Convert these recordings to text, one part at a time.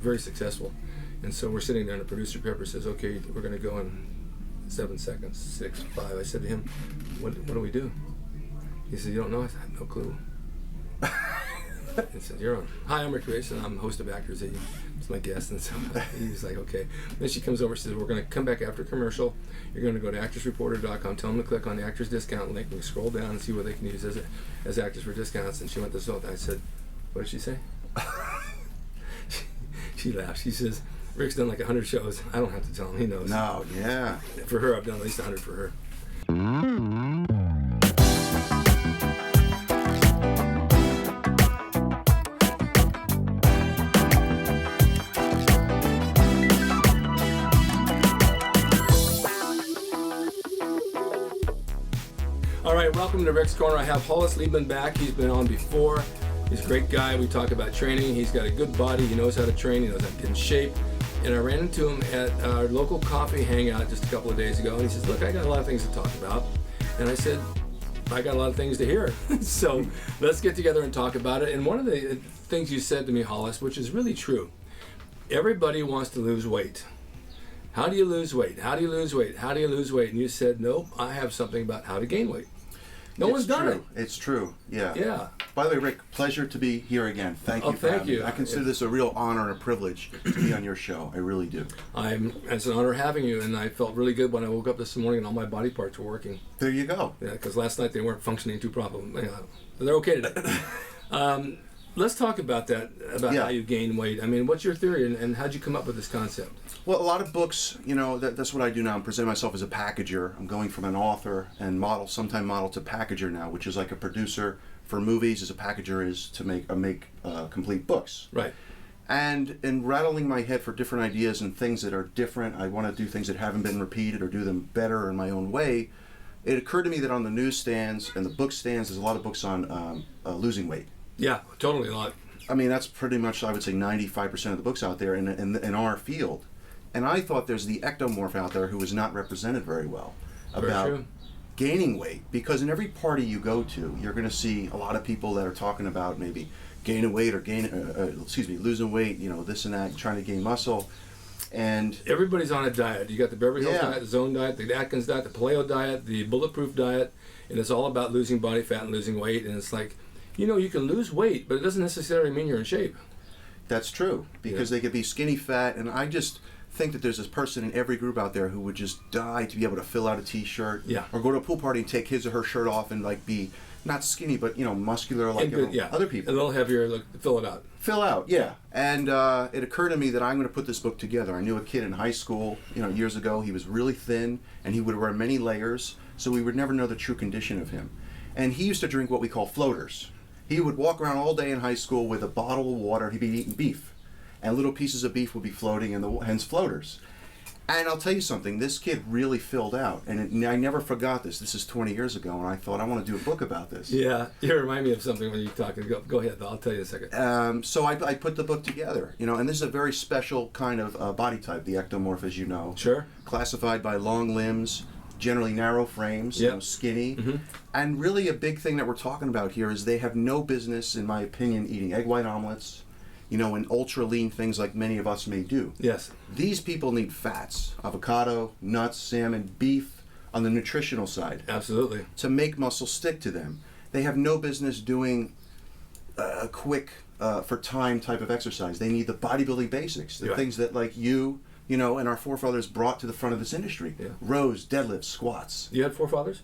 very successful. And so we're sitting there, and the producer Pepper says, "Okay, we're going to go in 7 seconds, 6, 5." I said to him, "What do we do?" He said, "You don't know?" I said, "I have no clue." He said, "You're on. Hi, I'm Rick Grayson. I'm host of Actors. He's my guest." And so he was like, "Okay." Then she comes over and says, "We're going to come back after commercial. You're going to go to actorsreporter.com. Tell them to click on the Actors Discount link and scroll down and see what they can use as actors for discounts." And she went this whole thing. I said, "What did she say?" she laughed. She says, "Rick's done like 100 shows. I don't have to tell him. He knows." No, yeah. For her, I've done at least 100 for her. All right, welcome to Rick's Corner. I have Hollis Leibman back. He's been on before. He's a great guy. We talk about training. He's got a good body. He knows how to train. He knows how to get in shape. And I ran into him at our local coffee hangout just a couple of days ago. And he says, "Look, I got a lot of things to talk about." And I said, "I got a lot of things to hear." So let's get together and talk about it. And one of the things you said to me, Hollis, which is really true, everybody wants to lose weight. How do you lose weight? How do you lose weight? How do you lose weight? And you said, "Nope, I have something about how to gain weight." No one's done it. It's true. Yeah. Yeah. By the way, Rick, pleasure to be here again. Thank you for having me. I consider this a real honor and a privilege to be on your show. I really do. It's an honor having you, and I felt really good when I woke up this morning and all my body parts were working. There you go. Yeah, because last night they weren't functioning too properly. They're okay today. Let's talk about that, how you gain weight. I mean, what's your theory, and how'd you come up with this concept? Well, a lot of books, that's what I do now. I'm presenting myself as a packager. I'm going from an author and sometime model to packager now, which is like a producer for movies as a packager is to make complete books. Right. And in rattling my head for different ideas and things that are different, I want to do things that haven't been repeated or do them better in my own way. It occurred to me that on the newsstands and the book stands, there's a lot of books on losing weight. Yeah, totally a lot. I mean, that's pretty much, I would say, 95% of the books out there in our field. And I thought there's the ectomorph out there who is not represented very well about gaining weight. Because in every party you go to, you're going to see a lot of people that are talking about maybe gaining weight or losing weight, this and that, trying to gain muscle. And everybody's on a diet. You got the Beverly Hills diet, the Zone diet, the Atkins diet, the Paleo diet, the Bulletproof diet, and it's all about losing body fat and losing weight. And it's like, you can lose weight, but it doesn't necessarily mean you're in shape. That's true, because they could be skinny fat, and I just think that there's this person in every group out there who would just die to be able to fill out a t-shirt or go to a pool party and take his or her shirt off and be not skinny, but muscular like other people. A little heavier, fill it out. Fill out, yeah. And it occurred to me that I'm going to put this book together. I knew a kid in high school, years ago. He was really thin, and he would wear many layers, so we would never know the true condition of him. And he used to drink what we call floaters. He would walk around all day in high school with a bottle of water. He'd be eating beef, and little pieces of beef would be floating, and hence floaters. And I'll tell you something, this kid really filled out, and I never forgot this. This is 20 years ago, and I thought, I want to do a book about this. Yeah, you remind me of something when you're talking. Go ahead, I'll tell you in a second. So I put the book together, and this is a very special kind of body type, the ectomorph, as you know. Sure. Classified by long limbs, generally narrow frames, skinny. Mm-hmm. And really a big thing that we're talking about here is they have no business, in my opinion, eating egg white omelets, and ultra lean things like many of us may do. Yes. These people need fats, avocado, nuts, salmon, beef on the nutritional side. Absolutely. To make muscle stick to them. They have no business doing a quick, for time type of exercise. They need the bodybuilding basics, the things that you and our forefathers brought to the front of this industry. Yeah. Rows, deadlifts, squats. You had forefathers?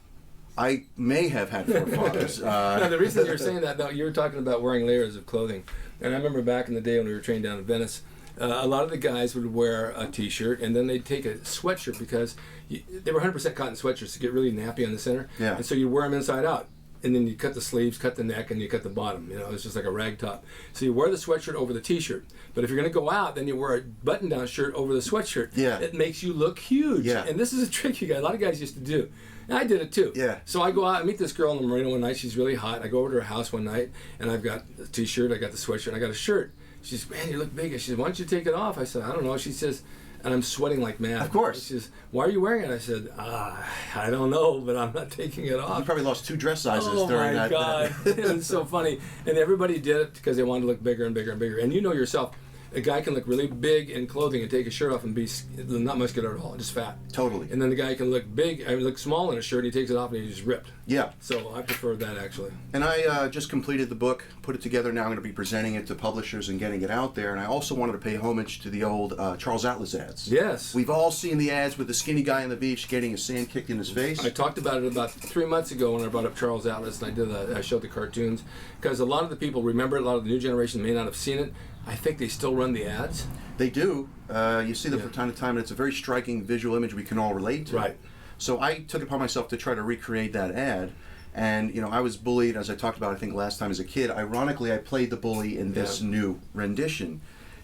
I may have had forefathers. No, the reason you're saying that, though, you were talking about wearing layers of clothing. And I remember back in the day when we were trained down in Venice, a lot of the guys would wear a t-shirt and then they'd take a sweatshirt because they were 100% cotton sweatshirts to get really nappy on the center. Yeah. And so you wear them inside out. And then you cut the sleeves, cut the neck, and you cut the bottom. It's just like a rag top. So you wear the sweatshirt over the t-shirt. But if you're going to go out, then you wear a button-down shirt over the sweatshirt. Yeah. It makes you look huge. Yeah. And this is a trick a lot of guys used to do. And I did it too. Yeah. So I go out and meet this girl in the marina one night. She's really hot. I go over to her house one night, and I've got a t-shirt, I got the sweatshirt, and I got a shirt. She says, "Man, you look big." She says, "Why don't you take it off?" I said, "I don't know." She says, and I'm sweating like mad. Of course. She says, "Why are you wearing it?" I said, "I don't know, but I'm not taking it off." You probably lost 2 dress sizes during that. Oh my God. It's so funny. And everybody did it because they wanted to look bigger and bigger and bigger. And you know yourself, A guy can look really big in clothing and take his shirt off and be not muscular at all, just fat. Totally. And then the guy can look big, look small in a shirt, he takes it off and he's just ripped. Yeah. So I prefer that, actually. And I just completed the book, put it together. Now I'm going to be presenting it to publishers and getting it out there. And I also wanted to pay homage to the old Charles Atlas ads. Yes. We've all seen the ads with the skinny guy on the beach getting his sand kicked in his face. I talked about it about 3 months ago when I brought up Charles Atlas, and I showed the cartoons, because a lot of the people remember it, a lot of the new generation may not have seen it. I think they still run the ads. They do. You see them from time to time, and it's a very striking visual image we can all relate to. Right. So I took it upon myself to try to recreate that ad. And, I was bullied, as I talked about, I think, last time as a kid. Ironically, I played the bully in this new rendition.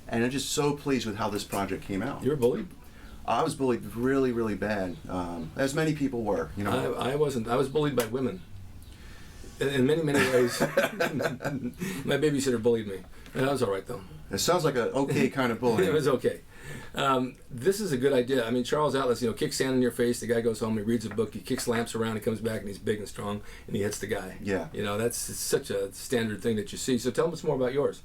And I'm just so pleased with how this project came out. You were bullied? I was bullied really, really bad, as many people were. I wasn't. I was bullied by women. In many, many ways. My babysitter bullied me. And that was all right, though. It sounds like an okay kind of bullying. It was okay. This is a good idea. I mean, Charles Atlas, kicks sand in your face, the guy goes home, he reads a book, he kicks lamps around, he comes back and he's big and strong, and he hits the guy. Yeah. That's such a standard thing that you see. So tell us more about yours.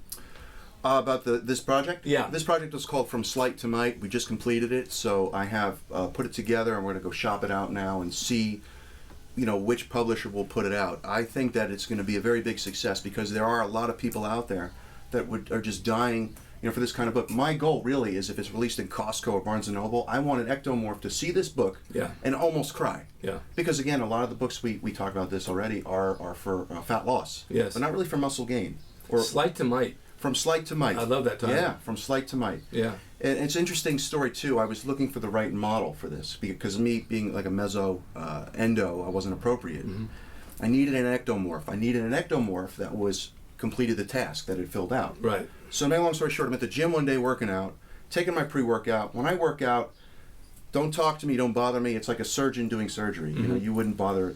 About this project? Yeah. This project is called From Slight to Might. We just completed it, so I have put it together, and we're going to go shop it out now and see which publisher will put it out. I think that it's going to be a very big success because there are a lot of people out there that are just dying for this kind of book. My goal really is, if it's released in Costco or Barnes & Noble, I want an ectomorph to see this book and almost cry. Yeah. Because again, a lot of the books we talk about this already are for fat loss. Yes. But not really for muscle gain. Or Slight to Might. From Slight to Might. I love that title. Yeah, From Slight to Might. Yeah. And it's an interesting story too. I was looking for the right model for this because me being like a endo, I wasn't appropriate. Mm-hmm. I needed an ectomorph. I needed an ectomorph that was completed the task that it filled out. Right. So, make a long story short, I'm at the gym one day working out, taking my pre-workout. When I work out, don't talk to me, don't bother me. It's like a surgeon doing surgery. Mm-hmm. You wouldn't bother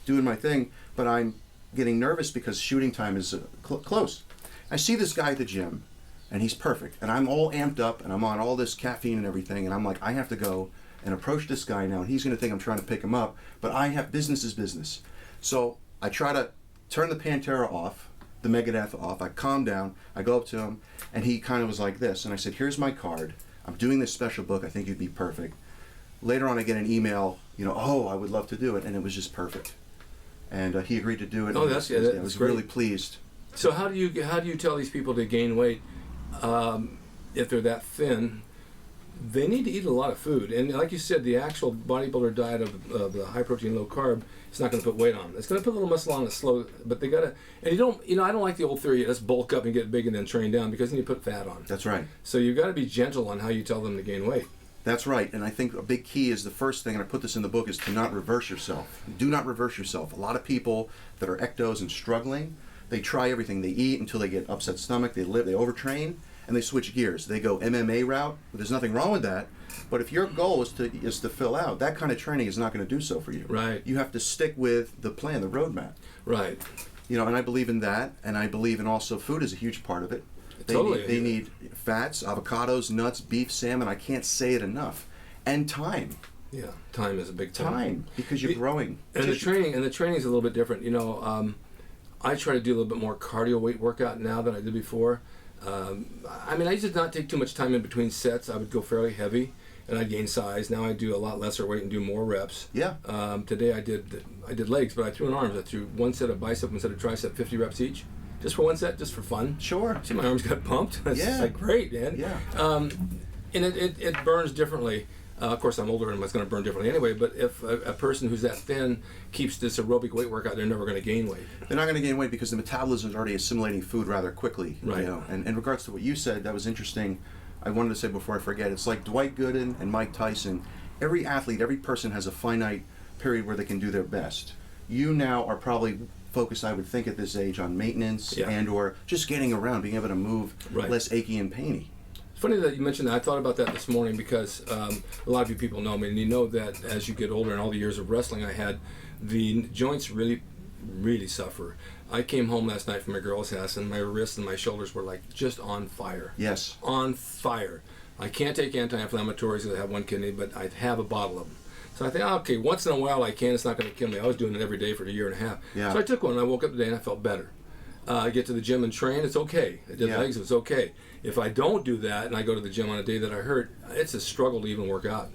doing my thing, but I'm getting nervous because shooting time is close. I see this guy at the gym, and he's perfect, and I'm all amped up, and I'm on all this caffeine and everything, and I'm like, I have to go and approach this guy now, and he's going to think I'm trying to pick him up, but I have business is business. So I try to turn the Pantera off, the Megadeth off. I calm down, I go up to him, and he kind of was like this, and I said, here's my card. I'm doing this special book. I think you'd be perfect. Later on, I get an email, oh, I would love to do it, and it was just perfect. And he agreed to do it. Oh, that's good. I was really pleased. So how do you tell these people to gain weight if they're that thin? They need to eat a lot of food, and like you said, the actual bodybuilder diet of the high protein, low carb, it's not going to put weight on. It's going to put a little muscle on it slow, but they gotta. And I don't like the old theory. Let's bulk up and get big and then train down, because then you put fat on. That's right. So you've got to be gentle on how you tell them to gain weight. That's right, and I think a big key is the first thing, and I put this in the book, is to not reverse yourself. Do not reverse yourself. A lot of people that are ectos and struggling, they try everything. They eat until they get upset stomach, they overtrain, and they switch gears. They go MMA route. There's nothing wrong with that, but if your goal is to fill out, that kind of training is not going to do so for you. Right. You have to stick with the plan, the roadmap. Right. And I believe in that, and I believe in also food is a huge part of it. They need fats, avocados, nuts, beef, salmon. I can't say it enough. And time. Yeah, time is a big thing. Time, because you're growing. And the training is a little bit different. I try to do a little bit more cardio weight workout now than I did before. I used to not take too much time in between sets. I would go fairly heavy, and I'd gain size. Now I do a lot lesser weight and do more reps. Yeah. Today I did legs, but I threw in arms. I threw one set of bicep, one set of tricep, 50 reps each. Just for one set, just for fun. Sure. See, my arms got pumped. It's like, great, man. Yeah. And it burns differently. Of course, I'm older and it's going to burn differently anyway, but if a person who's that thin keeps this aerobic weight workout, they're never going to gain weight. They're not going to gain weight because the metabolism is already assimilating food rather quickly. Right. And in regards to what you said, that was interesting. I wanted to say before I forget, it's like Dwight Gooden and Mike Tyson. Every athlete, every person has a finite period where they can do their best. You now are probably focused, I would think, at this age on maintenance and or just getting around, being able to move less achy and painy. It's funny that you mentioned that. I thought about that this morning because a lot of you people know me, and you know that as you get older and all the years of wrestling I had, the joints really suffer. I came home last night from my girl's house and my wrists and my shoulders were like just on fire. Yes. On fire. I can't take anti-inflammatories because I have one kidney, but I have a bottle of them. So I think, okay, once in a while I can. It's not going to kill me. I was doing it every day for a year and a half. Yeah. So I took one and I woke up today and I felt better. I get to the gym and train, it's okay. I did legs, it's okay. If I don't do that and I go to the gym on a day that I hurt, it's a struggle to even work out.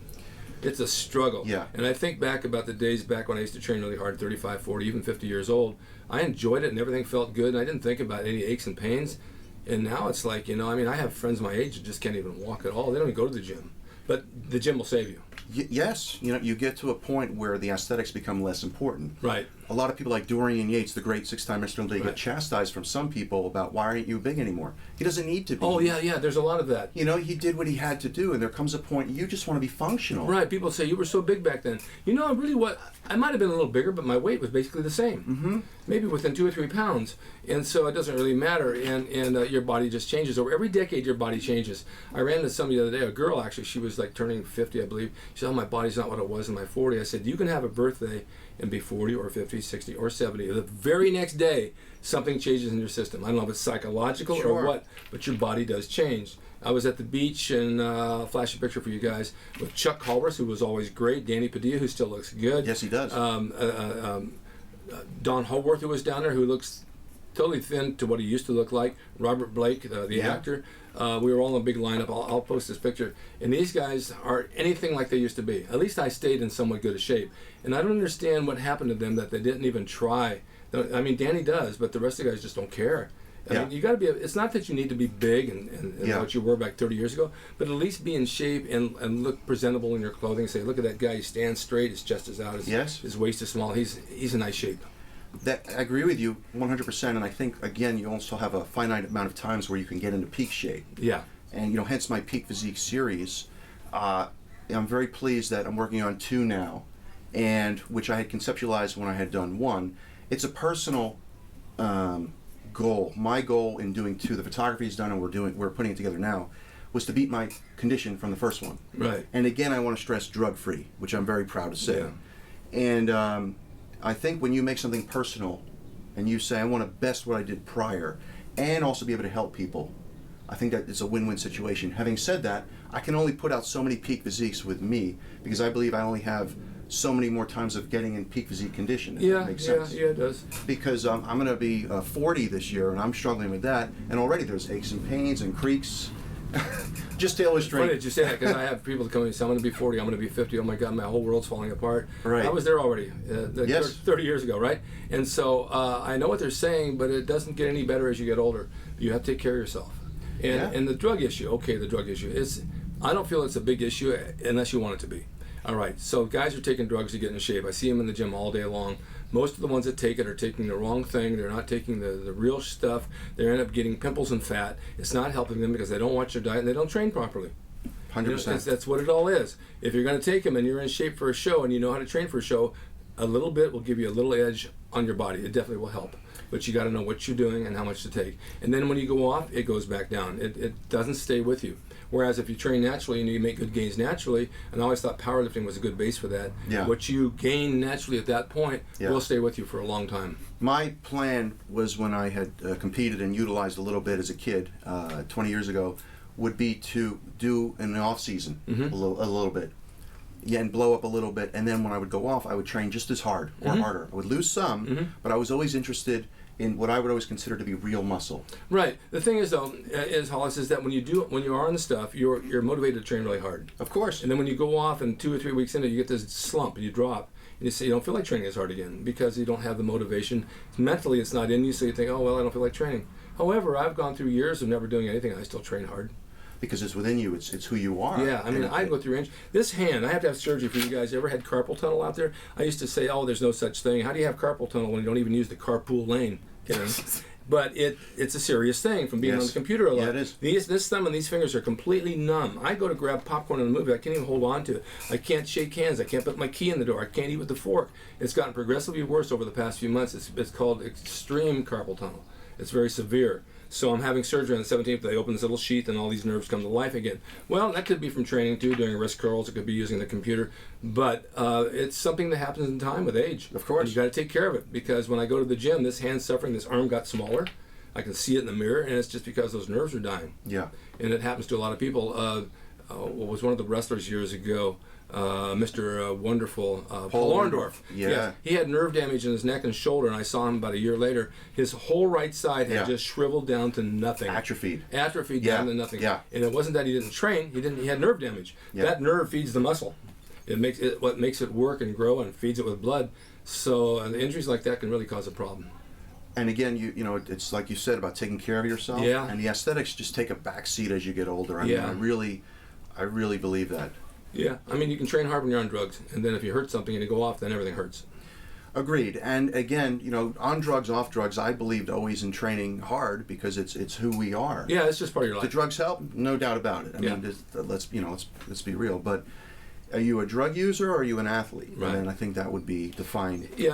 It's a struggle. Yeah. And I think back about the days back when I used to train really hard, 35, 40, even 50 years old. I enjoyed it and everything felt good, and I didn't think about any aches and pains. And now it's like, I mean, I have friends my age that just can't even walk at all. They don't even go to the gym. But the gym will save you. Yes, you get to a point where the aesthetics become less important. Right. A lot of people like Dorian Yates, the great 6-time Mr. Olympia, get chastised from some people about why aren't you big anymore? He doesn't need to be. Oh, yeah, there's a lot of that. He did what he had to do, and there comes a point you just want to be functional. Right, people say, you were so big back then. I might have been a little bigger, but my weight was basically the same. Mm-hmm. Maybe within 2 or 3 pounds. And so it doesn't really matter, and your body just changes. Over every decade, your body changes. I ran into somebody the other day, a girl actually, she was like turning 50, I believe. She said, oh, my body's not what it was in my 40. I said, you can have a birthday and be 40 or 50, 60 or 70. The very next day, something changes in your system. I don't know if it's psychological or what, but your body does change. I was at the beach, and I'll flash a picture for you guys, with Chuck Hollis, who was always great, Danny Padilla, who still looks good. Yes, he does. Don Howarth, who was down there, who looks totally thin to what he used to look like. Robert Blake, the actor. We were all in a big lineup. I'll post this picture. And these guys are anything like they used to be. At least I stayed in somewhat good a shape. And I don't understand what happened to them that they didn't even try. I mean, Danny does, but the rest of the guys just don't care. I mean, you got to be. It's not that you need to be big and what you were back 30 years ago, but at least be in shape and look presentable in your clothing. Say, look at that guy. He stands straight. His chest is out. His waist is small. He's in nice shape. I agree with you 100%, and I think again you also have a finite amount of times where you can get into peak shape. Yeah. And hence my Peak Physique series. I'm very pleased that I'm working on 2 now, and which I had conceptualized when I had done 1. It's a personal goal. My goal in doing 2, the photography is done and we're putting it together now, was to beat my condition from the first one. Right. And again, I want to stress drug-free, which I'm very proud to say. Yeah. And I think when you make something personal and you say, I want to best what I did prior and also be able to help people, I think that it's a win-win situation. Having said that, I can only put out so many peak physiques with me because I believe I only have so many more times of getting in peak physique condition, if that makes sense. Yeah, it does. Because I'm going to be 40 this year, and I'm struggling with that, and already there's aches and pains and creaks. Just to illustrate. Funny that you say that, because I have people that come and say, I'm going to be 40, I'm going to be 50, oh my God, my whole world's falling apart. Right. I was there already, Yes. 30 years ago, right? And so I know what they're saying, but it doesn't get any better as you get older. You have to take care of yourself. And the drug issue, the drug issue, I don't feel it's a big issue unless you want it to be. All right, so guys are taking drugs to get in shape. I see them in the gym all day long. Most of the ones that take it are taking the wrong thing. They're not taking the real stuff. They end up getting pimples and fat. It's not helping them because they don't watch their diet and they don't train properly. 100%. That's what it all is. If you're going to take them and you're in shape for a show and you know how to train for a show, a little bit will give you a little edge on your body. It definitely will help. But you got to know what you're doing and how much to take. And then when you go off, it goes back down. It doesn't stay with you. Whereas if you train naturally and you make good gains naturally, and I always thought powerlifting was a good base for that, what you gain naturally at that point will stay with you for a long time. My plan was when I had competed and utilized a little bit as a kid 20 years ago, would be to do in the off season a little bit. Yeah, and blow up a little bit, and then when I would go off, I would train just as hard or harder. I would lose some, but I was always interested in what I would always consider to be real muscle. Right. The thing is, though, Hollis, is that when you are on the stuff, you're motivated to train really hard. Of course. And then when you go off and 2 or 3 weeks into it, you get this slump and you drop, and you say you don't feel like training as hard again because you don't have the motivation. Mentally, it's not in you, so you think, oh well, I don't feel like training. However, I've gone through years of never doing anything, and I still train hard. Because it's within you, it's who you are. Yeah, I mean, I go through this hand. I have to have surgery for you guys. You ever had carpal tunnel out there? I used to say, oh, there's no such thing. How do you have carpal tunnel when you don't even use the carpool lane? You know? But it's a serious thing from being on the computer a lot. Yeah, it is. This thumb and these fingers are completely numb. I go to grab popcorn in a movie. I can't even hold on to it. I can't shake hands. I can't put my key in the door. I can't eat with the fork. It's gotten progressively worse over the past few months. It's called extreme carpal tunnel. It's very severe. So I'm having surgery on the 17th. They open this little sheath and all these nerves come to life again. Well, that could be from training too, doing wrist curls. It could be using the computer. But it's something that happens in time with age. Of course. And you got to take care of it because when I go to the gym, this hand's suffering, this arm got smaller. I can see it in the mirror, and it's just because those nerves are dying. Yeah. And it happens to a lot of people. Was one of the wrestlers years ago, Mr. Wonderful, Paul Orndorff. Yeah. Yes. He had nerve damage in his neck and shoulder, and I saw him about a year later. His whole right side had just shriveled down to nothing. Atrophied Down to nothing. Yeah. And it wasn't that he didn't train. He had nerve damage. Yeah. That nerve feeds the muscle. What makes it work and grow and feeds it with blood. So injuries like that can really cause a problem. And again, you know, it's like you said about taking care of yourself. Yeah. And the aesthetics just take a back seat as you get older. I mean, I really believe that. Yeah. I mean, you can train hard when you're on drugs, and then if you hurt something and you go off, then everything hurts. Agreed. And again, you know, on drugs, off drugs, I believed always in training hard because it's who we are. Yeah, it's just part of your life. The drugs help, no doubt about it. I mean, let's be real. But are you a drug user or are you an athlete? Right. And I think that would be defined. Yeah,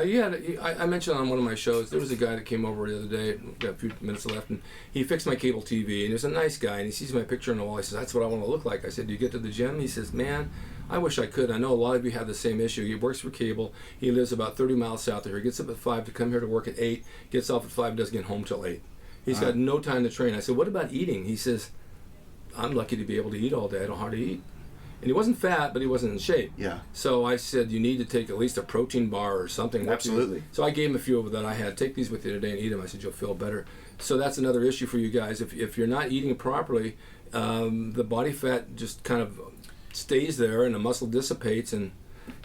I mentioned on one of my shows, there was a guy that came over the other day, got a few minutes left, and he fixed my cable TV, and he was a nice guy, and he sees my picture on the wall. He says, "That's what I want to look like." I said, "Do you get to the gym?" He says, "Man, I wish I could. I know a lot of you have the same issue." He works for cable. He lives about 30 miles south of here. He gets up at 5 to come here to work at 8, gets off at 5, doesn't get home till 8. He's got no time to train. I said, "What about eating?" He says, "I'm lucky to be able to eat all day. I don't hardly eat." And he wasn't fat, but he wasn't in shape. Yeah. So I said, "You need to take at least a protein bar or something." Absolutely. So I gave him a few of that I had. "Take these with you today and eat them." I said, "You'll feel better." So that's another issue for you guys. If you're not eating properly, the body fat just kind of stays there and the muscle dissipates, and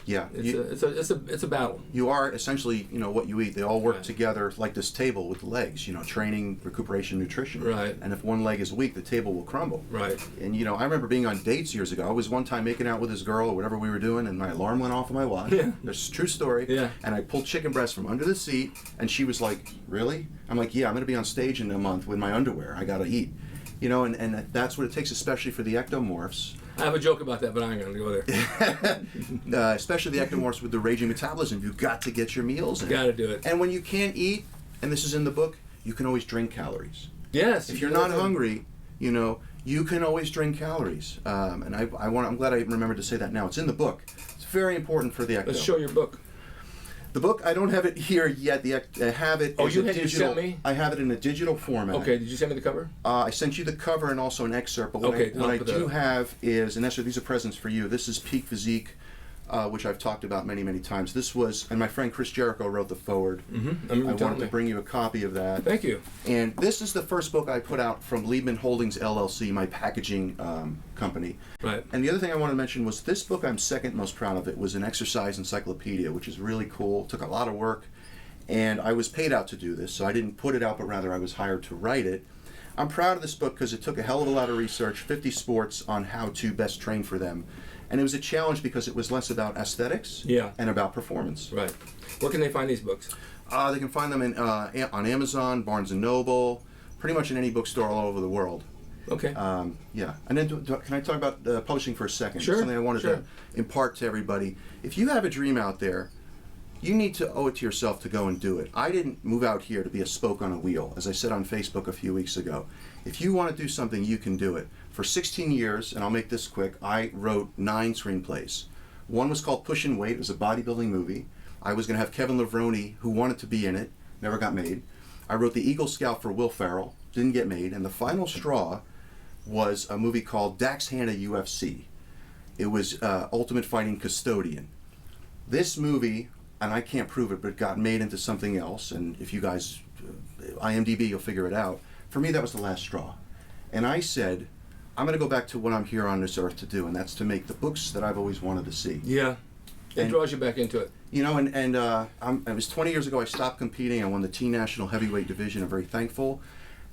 it's a battle. You are essentially, you know, what you eat. They all work together like this table with the legs, you know, training, recuperation, nutrition. Right. And if one leg is weak, the table will crumble. Right. And, you know, I remember being on dates years ago. I was one time making out with this girl or whatever we were doing, and my alarm went off on my watch. Yeah. That's a true story. Yeah. And I pulled chicken breast from under the seat, and she was like, "Really?" I'm like, "Yeah, I'm going to be on stage in a month with my underwear. I got to eat." You know, and that's what it takes, especially for the ectomorphs. I have a joke about that, but I ain't going to go there. Especially the ectomorphs with the raging metabolism. You've got to get your meals in. Got to do it. And when you can't eat, and this is in the book, you can always drink calories. Yes. If you're not hungry, you know, you can always drink calories. And I'm glad I remembered to say that now. It's in the book. It's very important for the ecto. Let's show your book. The book, I don't have it here yet. I have it. Oh, as you a had digital. you sent me? I have it in a digital format. Okay. Did you send me the cover? I sent you the cover and also an excerpt. But what I do have is, and these are presents for you. This is Peak Physique, which I've talked about many, many times. This was, and my friend Chris Jericho wrote the foreword. Mm-hmm. I wanted to bring you a copy of that. Thank you. And this is the first book I put out from Leibman Holdings LLC, my packaging company. Right. And the other thing I want to mention was this book I'm second most proud of. It was an exercise encyclopedia, which is really cool. It took a lot of work, and I was paid out to do this, so I didn't put it out, but rather I was hired to write it. I'm proud of this book because it took a hell of a lot of research, 50 sports on how to best train for them. And it was a challenge because it was less about aesthetics and about performance. Right. Where can they find these books? They can find them on Amazon, Barnes & Noble, pretty much in any bookstore all over the world. Okay. Yeah. And then can I talk about publishing for a second? Sure. Something I wanted to impart to everybody. If you have a dream out there, you need to owe it to yourself to go and do it. I didn't move out here to be a spoke on a wheel, as I said on Facebook a few weeks ago. If you want to do something, you can do it. For 16 years, and I'll make this quick, I wrote 9 screenplays. One was called Push and Weight. It was a bodybuilding movie. I was going to have Kevin Levrone, who wanted to be in it, never got made. I wrote The Eagle Scout for Will Ferrell, didn't get made. And the final straw was a movie called Dax Hanna UFC. It was Ultimate Fighting Custodian. This movie, and I can't prove it, but it got made into something else. And if you guys, IMDb, you'll figure it out. For me, that was the last straw. And I said, I'm going to go back to what I'm here on this earth to do, and that's to make the books that I've always wanted to see. Yeah. It draws you back into it. You know, it was 20 years ago I stopped competing. I won the Teen National Heavyweight Division. I'm very thankful.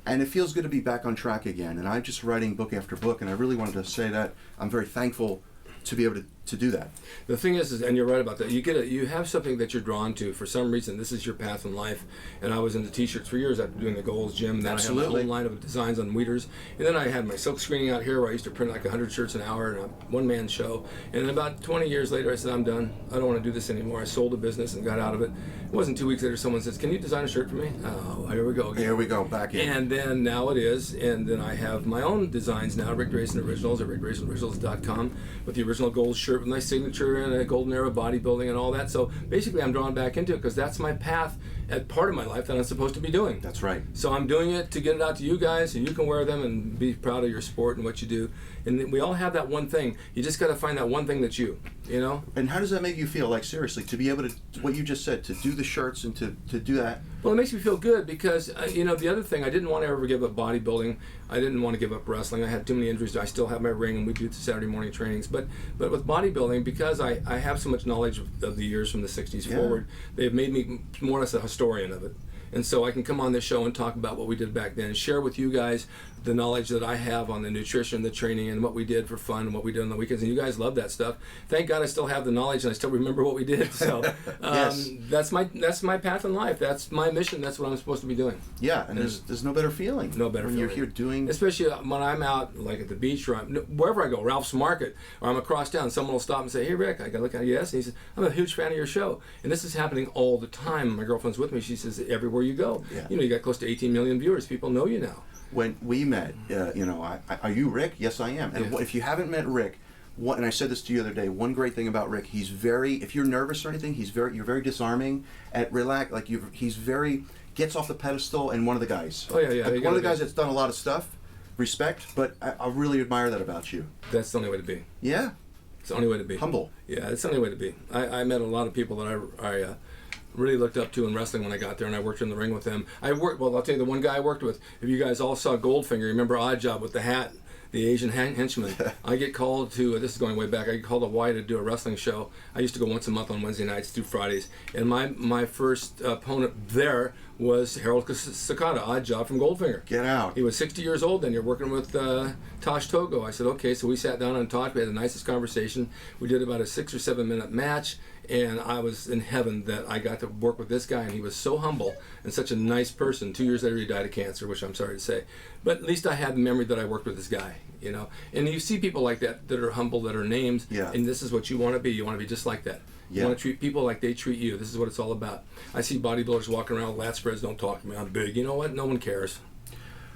And it feels good to be back on track again. And I'm just writing book after book, and I really wanted to say that I'm very thankful to be able to do that. The thing is, and you're right about that, you have something that you're drawn to. For some reason, this is your path in life. And I was into t-shirts for years after doing the Gold's Gym. Then Absolutely. I had my whole line of designs on Weeders. And then I had my silk screening out here where I used to print like 100 shirts an hour in a one-man show. And then about 20 years later, I said, I'm done. I don't want to do this anymore. I sold the business and got out of it. It wasn't 2 weeks later, someone says, can you design a shirt for me? Oh, here we go again. Here we go, back in. And then now it is. And then I have my own designs now, Rick Drasin Originals at rickdrasinoriginals.com with the original Gold shirt. shirt with my signature and a golden era of bodybuilding and all that. So basically I'm drawn back into it because that's my path at part of my life that I'm supposed to be doing. That's right. So I'm doing it to get it out to you guys, and you can wear them and be proud of your sport and what you do. And we all have that one thing. You just got to find that one thing that's you know? And how does that make you feel? Like, seriously, to be able to, what you just said, to do the shirts and to do that? Well, it makes me feel good because, the other thing, I didn't want to ever give up bodybuilding. I didn't want to give up wrestling. I had too many injuries. I still have my ring, and we do the Saturday morning trainings. But with bodybuilding, because I have so much knowledge of the years from the 60s forward, they've made me more or less a historian of it. And so I can come on this show and talk about what we did back then and share with you guys the knowledge that I have on the nutrition, the training, and what we did for fun and what we did on the weekends. And you guys love that stuff. Thank God I still have the knowledge and I still remember what we did. So Yes. that's my path in life. That's my mission. That's what I'm supposed to be doing. Yeah, and there's no better feeling. No better when feeling. you're here doing... Especially when I'm out, like at the beach, or wherever I go, Ralph's Market, or I'm across town, someone will stop and say, "Hey, Rick," I go, "Look at yes," and he says, "I'm a huge fan of your show." And this is happening all the time. My girlfriend's with me. She says, "Everywhere you go, Yeah. you got close to 18 million viewers. People know you now." When we met, are you Rick? Yes, I am. And if you haven't met Rick, and I said this to you the other day, one great thing about Rick, he's very, if you're nervous or anything, you're very disarming, gets off the pedestal, and one of the guys. Oh, yeah. Like, one of the guys that's done a lot of stuff, respect, but I really admire that about you. That's the only way to be. Yeah. It's the only way to be. Humble. Yeah, it's the only way to be. I met a lot of people that I really looked up to in wrestling when I got there, and I worked in the ring with them. I'll tell you the one guy I worked with, if you guys all saw Goldfinger, remember Odd Job with the hat, the Asian henchman. I get called to, this is going way back, I get called to Hawaii to do a wrestling show. I used to go once a month on Wednesday nights through Fridays, and my first opponent there was Harold Sakata, Odd Job from Goldfinger. Get out. He was 60 years old then. You're working with Tosh Togo. I said, okay, so we sat down and talked. We had the nicest conversation. We did about a 6 or 7 minute match, and I was in heaven that I got to work with this guy, and he was so humble and such a nice person. 2 years later, he died of cancer, which I'm sorry to say. But at least I had the memory that I worked with this guy, And you see people like that are humble, that are names, and this is what you want to be. You want to be just like that. You want to treat people like they treat you. This is what it's all about. I see bodybuilders walking around with lat spreads. Don't talk to me, I'm big. You know what? No one cares.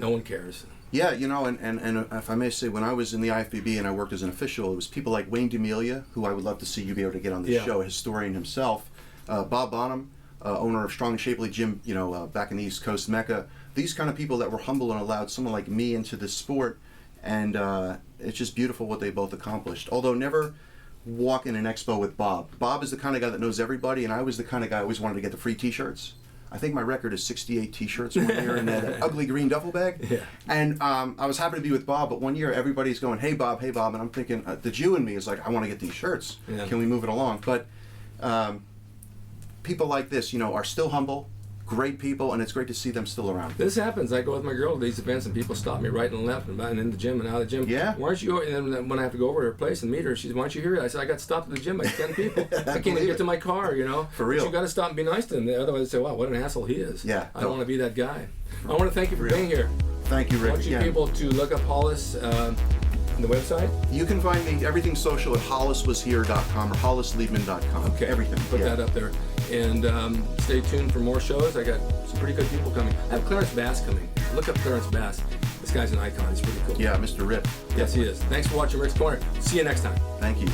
No one cares. Yeah, and if I may say, when I was in the IFBB and I worked as an official, it was people like Wayne D'Amelia, who I would love to see you be able to get on the show, a historian himself, Bob Bonham, owner of Strong and Shapely Gym, back in the East Coast Mecca. These kind of people that were humble and allowed someone like me into this sport, and it's just beautiful what they both accomplished. Although never walk in an expo with Bob. Bob is the kind of guy that knows everybody, and I was the kind of guy who always wanted to get the free T-shirts. I think my record is 68 T-shirts one year in that ugly green duffel bag. Yeah. And I was happy to be with Bob, but one year everybody's going, "Hey Bob," and I'm thinking, the Jew in me is like, I want to get these shirts. Yeah. Can we move it along? But people like this, are still humble, great people, and it's great to see them still around. This happens. I go with my girl to these events, and people stop me right and left, and in the gym and out of the gym. Yeah. Why aren't you? And then when I have to go over to her place and meet her, she says, "Why aren't you here?" I said, "I got stopped at the gym by 10 people. I can't even get to my car, For real. But you got to stop and be nice to them. Otherwise, they say, "Wow, what an asshole he is." Yeah. I don't want to be that guy. I want to thank you for being here. Thank you, Rick. I want you again. people to look up Hollis on the website. You can find me, everything social, at holliswashere.com or hollisleibman.com. Okay. Everything. Put that up there. And stay tuned for more shows. I got some pretty good people coming. I have Clarence Bass coming. Look up Clarence Bass. This guy's an icon. He's pretty cool. Yeah, Mr. Rip. Yes, he is. Thanks for watching Rick's Corner. See you next time. Thank you.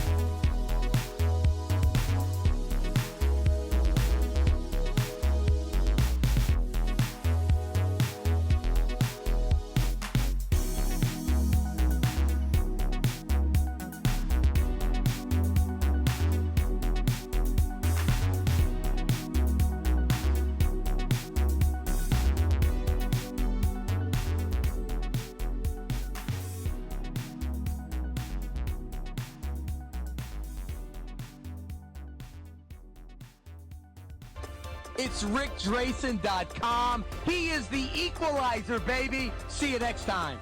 It's rickdrasin.com. He is the equalizer, baby. See you next time.